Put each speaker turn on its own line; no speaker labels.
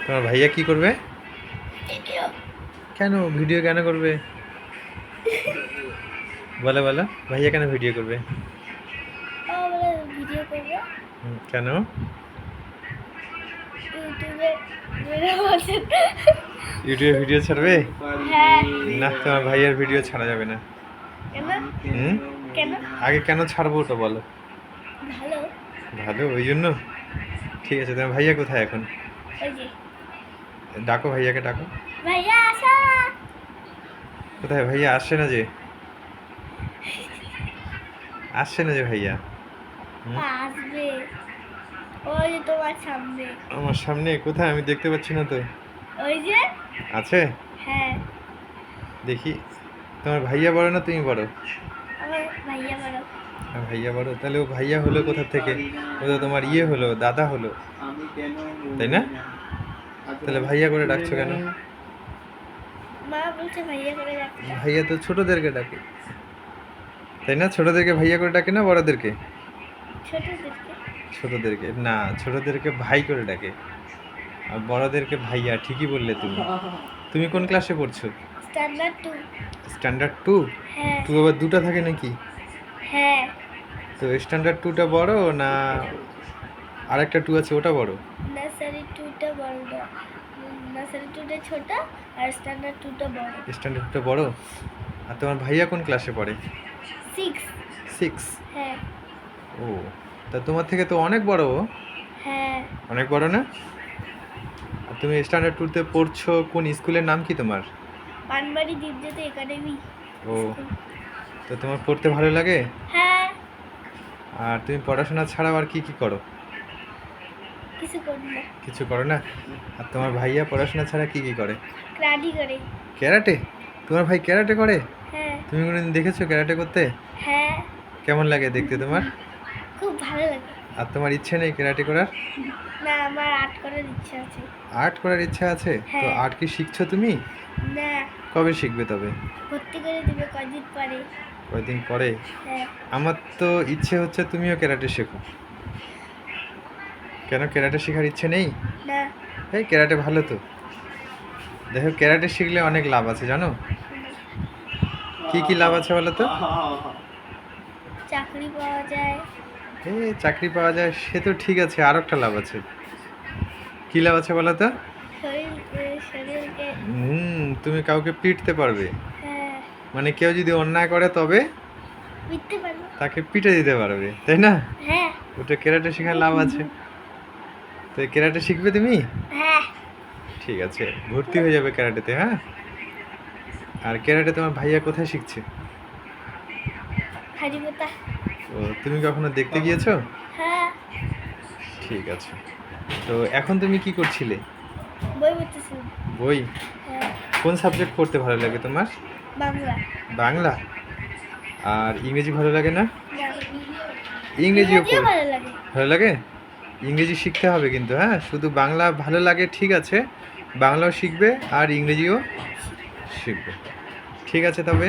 তোমার ভাইয়া কি করবে?
ভিডিও।
কেন ভিডিও কেন করবে? বলো বলো, ভাইয়া কেন ভিডিও করবে?
আমরা ভিডিও করবো
কেন?
ইউটিউবে ভিডিও বলছেন।
ইউটিউবে ভিডিও ছাড়বে?
হ্যাঁ।
না, তোমার ভাইয়ার ভিডিও ছাড়া যাবে না।
কেন?
হুম
কেন?
আগে কেন ছাড়বো ওটা বলো।
ভালো।
ভালো, ওই জন্য। ঠিক আছে, তোমার ভাইয়া কোথায় এখন?
ওই যে
ডাকো, ভাইয়াকে ডাকো।
ভাইয়া আসা।
কোথায় ভাইয়া? আসছে না যে, আসছে না যে ভাইয়া। হুম?
আসবে। ওই যে তোমার সামনে।
আমার সামনে কোথায়? আমি দেখতে পাচ্ছি না তো।
ওই যে।
আছে?
হ্যাঁ।
দেখি। তোমার ভাইয়া বড় না তুমি বড়?
আমার ভাইয়া বড়।
ভাইয়া বড়, তাহলে ও ভাইয়া হলো কোথা থেকে? ও তো তোমার ইয়ে হলো, দাদা হলো, তাই না? তাহলে ভাইয়া করে ডাকছো কেন?
মা বলছে ভাইয়া করে রাখতে।
ভাইয়া তো ছোটদেরকে ডাকে, তাই না? ছোটদেরকে ভাইয়া করে ডাকে না বড়দেরকে?
ছোটদেরকে
ছোটদেরকে না, ছোটদেরকে ভাই করে ডাকে, আর বড়দেরকে ভাইয়া। ঠিকই বললে তুমি। তুমি কোন ক্লাসে পড়ছো?
স্ট্যান্ডার্ড 2।
Standard two?
হ্যাঁ।
টু আবার দুটা থাকে নাকি?
হ্যাঁ।
তো স্ট্যান্ডার্ড টুটা বড় না আরেকটা টু আছে ওটা বড়?
নার্সারি 2টা বড় না। নার্সারি 2টা ছোট আর স্ট্যান্ডার্ড 2টা বড়।
স্ট্যান্ডার্ড টুটা বড়। আর তোমার ভাইয়া কোন ক্লাসে পড়ে?
6।
6?
হ্যাঁ।
ও, তা তোমার থেকে তো অনেক বড় ও।
হ্যাঁ।
অনেক বড় না? আর তুমি স্ট্যান্ডার্ড টুতে পড়ছো, কোন স্কুলের নাম কি তোমার?
পানবাড়ি দ্বীপজ্যোতি একাডেমি
ও,
স্কুল।
তো তোমার পড়তে ভালো লাগে?
হ্যাঁ।
আর তুমি পড়াশোনা ছাড়াও আর কি কি করো?
কিছু করি না।
কিছু করো না? আর তোমার ভাইয়া পড়াশোনা ছাড়া কি কি করে?
ক্রাডি করে।
ক্যারাটে? তোমার ভাই ক্যারাটে করে?
হ্যাঁ।
তুমি কোনোদিন দেখেছো ক্যারাটে করতে?
হ্যাঁ।
কেমন লাগে দেখতে তোমার?
খুব ভালো লাগে।
আর তোমার ইচ্ছে নেই ক্যারাটে করার?
না, আমার আর্ট করার ইচ্ছা আছে।
আর্ট করার ইচ্ছা আছে? তো
হ্যাঁ।
আর্ট কি শিখছো তুমি?
না,
কবে শিখবে তবে?
ভর্তি করে দিবে কদিন পরে।
কয়দিন পরে?
হ্যাঁ।
আমার তো ইচ্ছে হচ্ছে তুমিও ক্যারাটে শেখো। কেন, ক্যারাটে শেখার ইচ্ছে নেই?
না।
এই ক্যারাটে ভালো তো। দেখো, ক্যারাটে শিখলে অনেক লাভ আছে জানো? কি কি লাভ আছে বলো তো?
চাকরি পাওয়া যায়।
এই চাকরি পাওয়া যায় সে তো ঠিক আছে, আর একটা লাভ আছে। কি লাভ আছে বলো তো?
শরীরকে।
তুমি কাউকে পিটতে পারবে।
হ্যাঁ।
মানে কেউ যদি অন্যায় করে তবে
বুঝতে পারবো।
তাকে পিটে দিতে পারবে, তাই না?
হ্যাঁ।
ওটা ক্যারাটে শেখার লাভ আছে। তো ক্যারাটে শিখবে তুমি?
হ্যাঁ।
ঠিক আছে, ভর্তি হয়ে যাবে ক্যারাটেতে, হ্যাঁ? আর ক্যারাটে তোমার ভাইয়া কোথায় শিখছে?
হারিপোতা।
ও, তুমি কখনো দেখতে গিয়েছো?
হ্যাঁ।
ঠিক আছে। তো এখন তুমি কি করছিলে?
বই পড়তেছি।
বই?
হ্যাঁ।
কোন সাবজেক্ট পড়তে ভালো লাগে তোমার?
বাংলা।
বাংলা? আর ইংরেজি ভালো লাগে না?
না।
ইংরেজিও
ইংরেজিও ভালো লাগে।
ভালো লাগে? ইংরেজি শিখতে হবে কিন্তু, হ্যাঁ? শুধু বাংলা ভালো লাগে ঠিক আছে, বাংলাও শিখবে আর ইংরেজিও শিখবে। ঠিক আছে তবে।